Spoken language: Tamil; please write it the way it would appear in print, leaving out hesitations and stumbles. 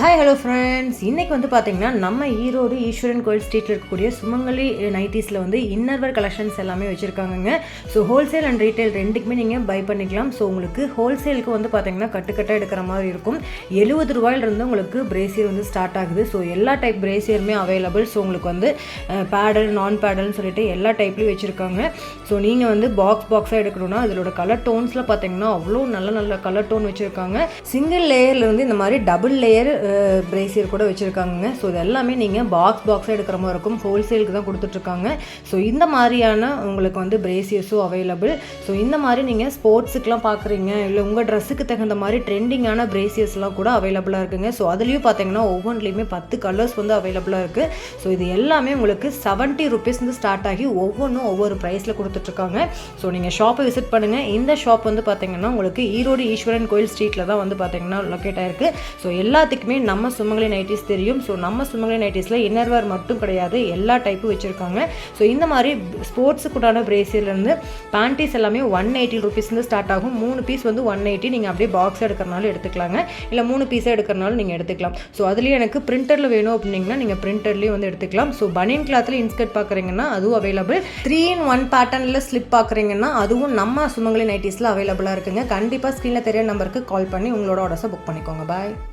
ஹாய் ஹலோ ஃப்ரெண்ட்ஸ், இன்றைக்கி வந்து பார்த்திங்கன்னா நம்ம ஈரோடு ஈஸ்வரன் கோயில் ஸ்ட்ரீட்டில் இருக்கக்கூடிய சுமங்கலி நைட்டிஸில் வந்து இன்னர்வேர் கலெக்ஷன்ஸ் எல்லாமே வச்சுருக்காங்கங்க. ஸோ ஹோல்சேல் அண்ட் ரீட்டைல் ரெண்டுக்குமே நீங்கள் பை பண்ணிக்கலாம். ஸோ உங்களுக்கு ஹோல்சேலுக்கு வந்து பார்த்திங்கன்னா கட்டுக்கட்டாக எடுக்கிற மாதிரி இருக்கும். 70 ரூபாயிலிருந்து உங்களுக்கு பிரேசியர் வந்து ஸ்டார்ட் ஆகுது. ஸோ எல்லா டைப் பிரேசியருமே அவைலபிள். ஸோ உங்களுக்கு வந்து பேடல் நான் பேடல்னு சொல்லிட்டு எல்லா டைப்லேயும் வச்சுருக்காங்க. ஸோ நீங்கள் வந்து பாக்ஸாக எடுக்கணும்னா அதோட கலர் டோன்ஸில் பார்த்திங்கன்னா அவ்வளோ நல்ல கலர் டோன் வச்சுருக்காங்க. சிங்கிள் லேயர்லேருந்து இந்த மாதிரி டபுள் லேயர் பிரேசியர் கூட வச்சுருக்காங்க. ஸோ இது எல்லாமே நீங்கள் பாக்ஸாக எடுக்கிற மாதிரி இருக்கும். ஹோல்சேலுக்கு தான் கொடுத்துட்ருக்காங்க. ஸோ இந்த மாதிரியான உங்களுக்கு வந்து பிரேசியர்ஸும் அவைலபிள். ஸோ இந்த மாதிரி நீங்கள் ஸ்போர்ட்ஸுக்கெலாம் பார்க்குறீங்க, இல்லை உங்கள் ட்ரெஸ்ஸுக்கு தகுந்த மாதிரி ட்ரெண்டிங்கான பிரேசியர்ஸ்லாம் கூட அவைலபிளாக இருக்குங்க. ஸோ அதுலேயும் பார்த்தீங்கன்னா ஒவ்வொன்றுலேயுமே 10 கலர்ஸ் வந்து அவைலபிளாக இருக்குது. ஸோ இது எல்லாமே உங்களுக்கு 70 rupees ஸ்டார்ட் ஆகி ஒவ்வொன்றும் ஒவ்வொரு ப்ரைஸில் கொடுத்துட்ருக்காங்க. ஸோ நீங்கள் ஷாப்பை விசிட் பண்ணுங்கள். இந்த ஷாப் வந்து பார்த்தீங்கன்னா உங்களுக்கு ஈரோடு ஈஸ்வரன் கோயில் ஸ்ட்ரீட்டில் தான் வந்து பார்த்தீங்கன்னா லொக்கேட் ஆகிருக்கு. ஸோ எல்லாத்துக்குமே நம்ம சுமங்கலி நைட்டிஸ் தெரியும். ஸோ நம்ம சுமங்கலி நைட்டிஸில் இன்னர்வேர் மட்டும் கிடையாது, எல்லா டைப்பும் வச்சுருக்காங்க. ஸோ இந்த மாதிரி ஸ்போர்ட்ஸுக்குடான பிரேசியர்லேருந்து பேண்டீஸ் எல்லாமே 180 rupees ஸ்டார்ட் ஆகும். 3 பீஸ் வந்து 180. நீங்கள் அப்படியே பாக்ஸ் எடுக்கிறனாலும் எடுத்துக்கலாங்க, இல்லை 3 பீஸாக எடுக்கிறனாலும் நீங்கள் எடுத்துக்கலாம். ஸோ அதுலேயும் எனக்கு பிரிண்டரில் வேணும் அப்படின்னா நீங்கள் பிரிண்டர்லேயும் வந்து எடுத்துக்கலாம். ஸோ பனியன் கிளாத்தில் இன்ஸ்கர்ட் பார்க்குறீங்கன்னா அதுவும் அவைலபிள். 3-in-1 பேட்டர்னில் ஸ்லிப் பார்க்குறீங்கன்னா அதுவும் நம்ம சுமங்கலி நைட்டிஸில் அவைலபிளாக இருக்குங்க. கண்டிப்பாக ஸ்க்ரீனில் தெரிய நம்பருக்கு கால் பண்ணி உங்களோட ஆர்டர்ஸை புக் பண்ணிக்கோங்க. பாய்.